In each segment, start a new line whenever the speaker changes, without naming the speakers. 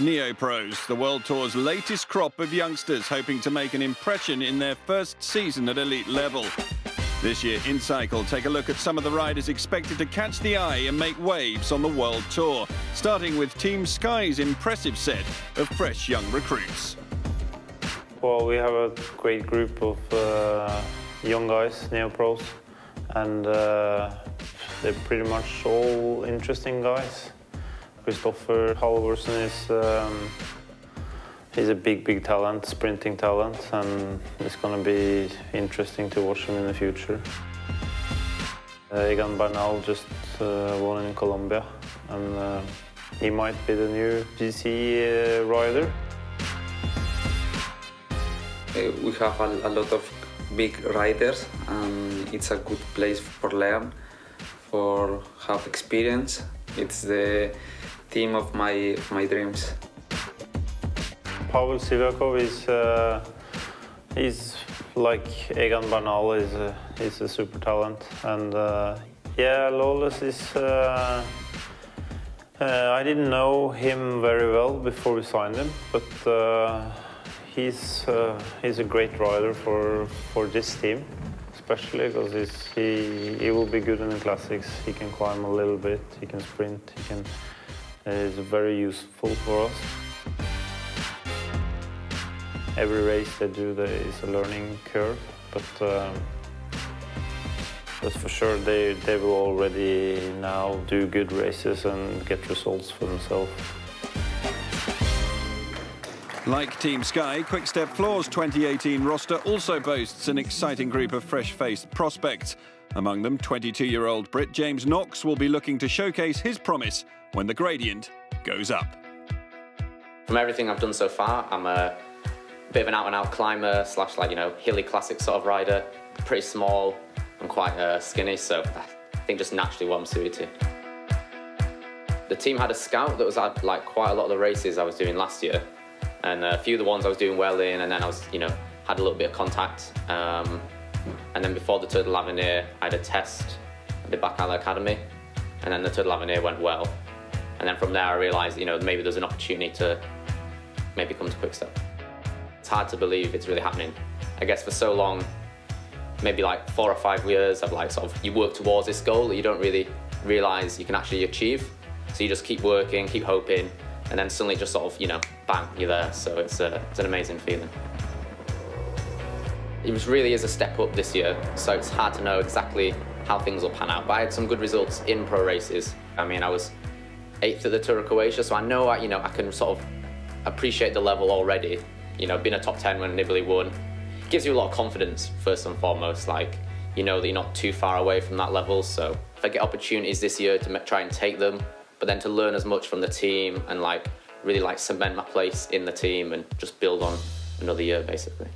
Neo-Pros, the World Tour's latest crop of youngsters hoping to make an impression in their first season at elite level. This year, inCycle take a look at some of the riders expected to catch the eye and make waves on the World Tour, starting with Team Sky's impressive set of fresh young recruits.
Well, we have a great group of young guys, Neo-Pros, and they're pretty much all interesting guys. Christopher Halvorsen he's a big talent, sprinting talent, and it's going to be interesting to watch him in the future. Egan Bernal just won in Colombia, and he might be the new GC rider.
We have a lot of big riders, and it's a good place for learn, for have experience. It's the team of my dreams.
Pavel Sivakov he's like Egan Bernal, he's a super talent, and yeah, Lawless is. I didn't know him very well before we signed him, but he's a great rider for this team, especially because he will be good in the classics. He can climb a little bit, he can sprint, he's very useful for us. Every race they do is a learning curve, but for sure they will already now do good races and get results for themselves.
Like Team Sky, Quick-Step Floor's 2018 roster also boasts an exciting group of fresh-faced prospects. Among them, 22-year-old Brit James Knox will be looking to showcase his promise when the gradient goes up.
From everything I've done so far, I'm a bit of an out-and-out climber slash, like, you know, hilly classic sort of rider. Pretty small and quite skinny, so I think just naturally what I'm suited to. The team had a scout that was at like quite a lot of the races I was doing last year, and a few of the ones I was doing well in, and then I was, you know, had a little bit of contact. And then before the Tour de l'Avenir, I had a test I did back at the academy, and then the Tour de l'Avenir went well. And then from there I realised, you know, maybe there's an opportunity to maybe come to Quick-Step. It's hard to believe it's really happening. I guess for so long, maybe like 4 or 5 years of like sort of, you work towards this goal that you don't really realise you can actually achieve. So you just keep working, keep hoping, and then suddenly just sort of, you know, bang, you're there. So it's an amazing feeling. It really is a step up this year, so it's hard to know exactly how things will pan out. But I had some good results in pro races. I mean, I was 8th at the Tour of Croatia, so I know, you know, I can sort of appreciate the level already. You know, being a top 10 when Nibali won gives you a lot of confidence, first and foremost. Like, you know that you're not too far away from that level. So if I get opportunities this year to try and take them, but then to learn as much from the team and like really like cement my place in the team and just build on another year, basically.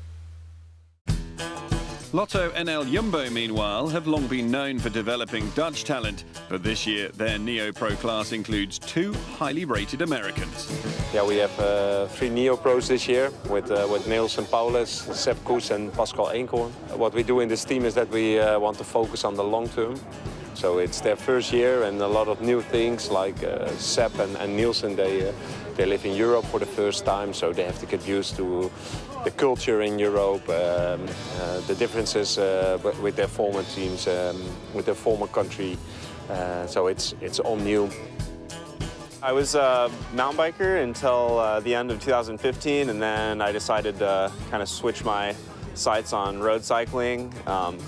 Lotto NL-Jumbo, meanwhile, have long been known for developing Dutch talent, but this year their Neo-Pro class includes 2 highly rated Americans.
Yeah, we have 3 Neo-Pros this year with Niels and Paulus, Sepp Koes and Pascal Eenkhoorn. What we do in this team is that we want to focus on the long term. So it's their first year and a lot of new things like Sepp and Nielsen, they live in Europe for the first time, so they have to get used to the culture in Europe, the differences with their former teams, with their former country. So it's all new.
I was a mountain biker until the end of 2015, and then I decided to kind of switch my sights on road cycling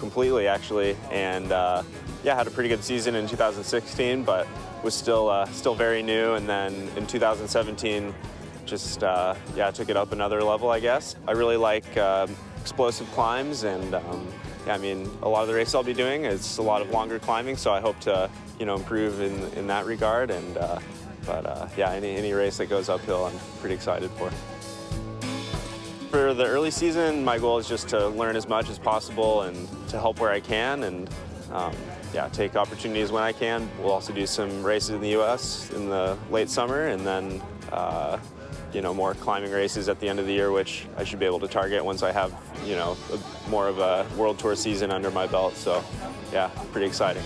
completely, actually. And yeah, had a pretty good season in 2016, but was still very new. And then in 2017, just yeah, took it up another level, I guess. I really like explosive climbs, and yeah, I mean, a lot of the races I'll be doing, it's a lot of longer climbing, so I hope to, you know, improve in that regard. And but yeah, any race that goes uphill, I'm pretty excited for. For the early season, my goal is just to learn as much as possible and to help where I can, and yeah, take opportunities when I can. We'll also do some races in the U.S. in the late summer, and then you know, more climbing races at the end of the year, which I should be able to target once I have, you know, more of a World Tour season under my belt. So yeah, pretty exciting.